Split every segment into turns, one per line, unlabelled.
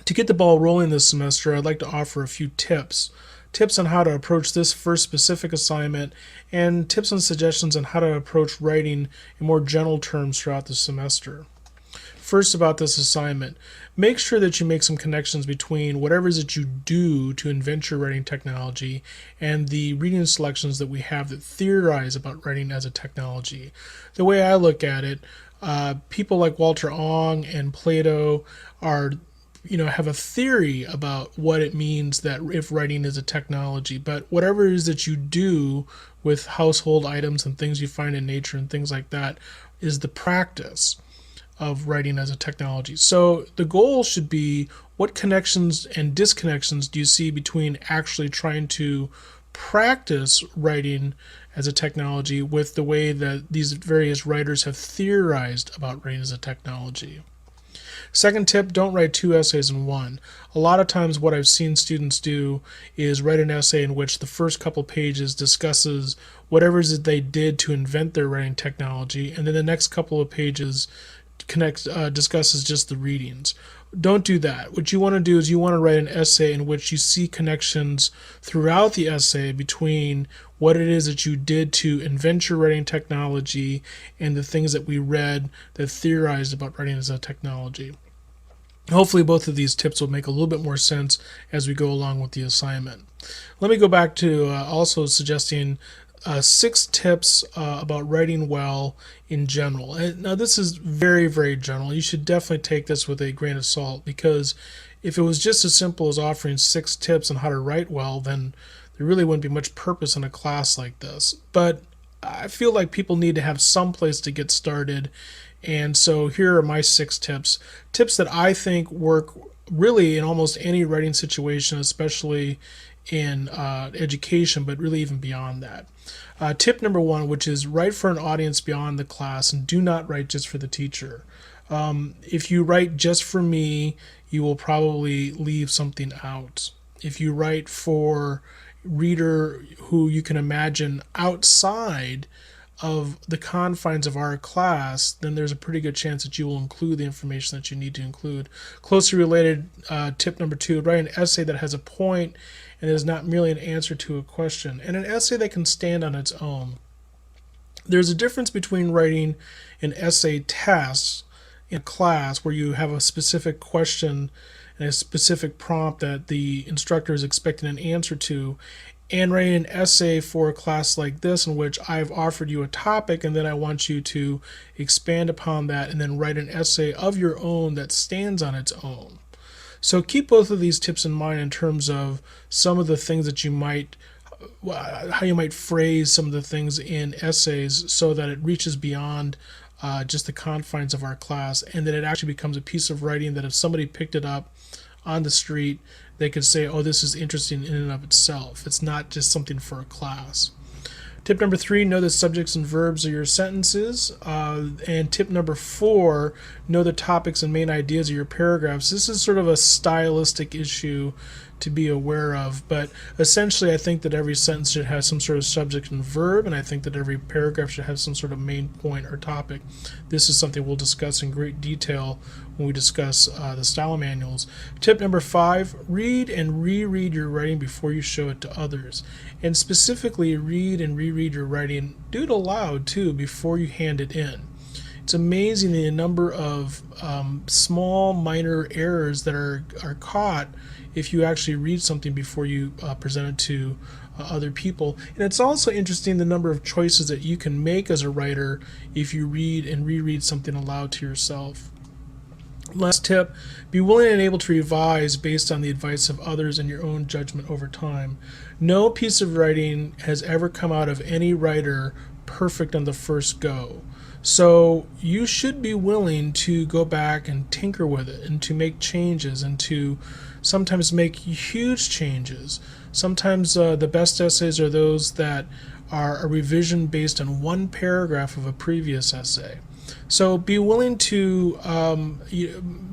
To get the ball rolling this semester, I'd like to offer a few tips on how to approach this first specific assignment, and tips and suggestions on how to approach writing in more general terms throughout the semester. First, about this assignment, make sure that you make some connections between whatever it is that you do to invent your writing technology and the reading selections that we have that theorize about writing as a technology. The way I look at it, people like Walter Ong and Plato are have a theory about what it means that if writing is a technology, but whatever it is that you do with household items and things you find in nature and things like that is the practice of writing as a technology. So the goal should be, what connections and disconnections do you see between actually trying to practice writing as a technology with the way that these various writers have theorized about writing as a technology. Second tip, don't write two essays in one. A lot of times what I've seen students do is write an essay in which the first couple pages discusses whatever it is that they did to invent their writing technology, and then the next couple of pages discusses just the readings. Don't do that. What you want to do is you want to write an essay in which you see connections throughout the essay between what it is that you did to invent your writing technology and the things that we read that theorized about writing as a technology. Hopefully both of these tips will make a little bit more sense as we go along with the assignment. Let me go back to also suggesting 6 tips about writing well in general. And now this is very, very general. You should definitely take this with a grain of salt, because if it was just as simple as offering 6 tips on how to write well, then there really wouldn't be much purpose in a class like this. But I feel like people need to have some place to get started, and so here are my 6 tips that I think work really in almost any writing situation, especially in education, but really even beyond that. Tip number 1, which is write for an audience beyond the class, and do not write just for the teacher. If you write just for me, you will probably leave something out. If you write for reader who you can imagine outside of the confines of our class, then there's a pretty good chance that you will include the information that you need to include. Closely related, tip number 2, write an essay that has a point and is not merely an answer to a question, and an essay that can stand on its own. There's a difference between writing an essay test in class where you have a specific question and a specific prompt that the instructor is expecting an answer to, and writing an essay for a class like this in which I've offered you a topic and then I want you to expand upon that and then write an essay of your own that stands on its own. So keep both of these tips in mind in terms of some of the things that you might, how you might phrase some of the things in essays so that it reaches beyond just the confines of our class, and that it actually becomes a piece of writing that if somebody picked it up on the street, they could say, oh, this is interesting in and of itself. It's not just something for a class. Tip number 3, know the subjects and verbs of your sentences. And tip number 4, know the topics and main ideas of your paragraphs. This is sort of a stylistic issue to be aware of, but essentially I think that every sentence should have some sort of subject and verb, and I think that every paragraph should have some sort of main point or topic. This is something we'll discuss in great detail when we discuss the style manuals. Tip number 5, read and reread your writing before you show it to others. And specifically, read and reread your writing. Do it aloud too before you hand it in. It's amazing the number of small minor errors that are caught if you actually read something before you present it to other people. And it's also interesting the number of choices that you can make as a writer if you read and reread something aloud to yourself. Last tip, be willing and able to revise based on the advice of others and your own judgment over time. No piece of writing has ever come out of any writer perfect on the first go. So you should be willing to go back and tinker with it and to make changes and to sometimes make huge changes. Sometimes the best essays are those that are a revision based on one paragraph of a previous essay. So be willing to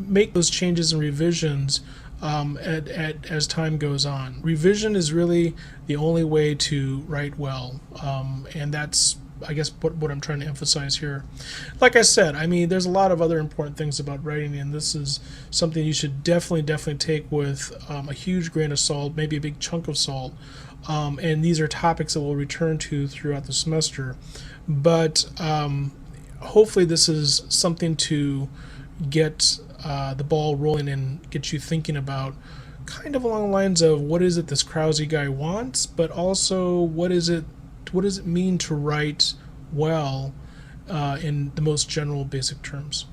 make those changes and revisions as time goes on. Revision is really the only way to write well, and that's I guess what I'm trying to emphasize here. Like I said, I mean, there's a lot of other important things about writing, and this is something you should definitely take with a huge grain of salt, maybe a big chunk of salt. And these are topics that we'll return to throughout the semester. But hopefully, this is something to get the ball rolling and get you thinking about, kind of along the lines of what is it this Krause guy wants, but also what does it mean to write well in the most general basic terms.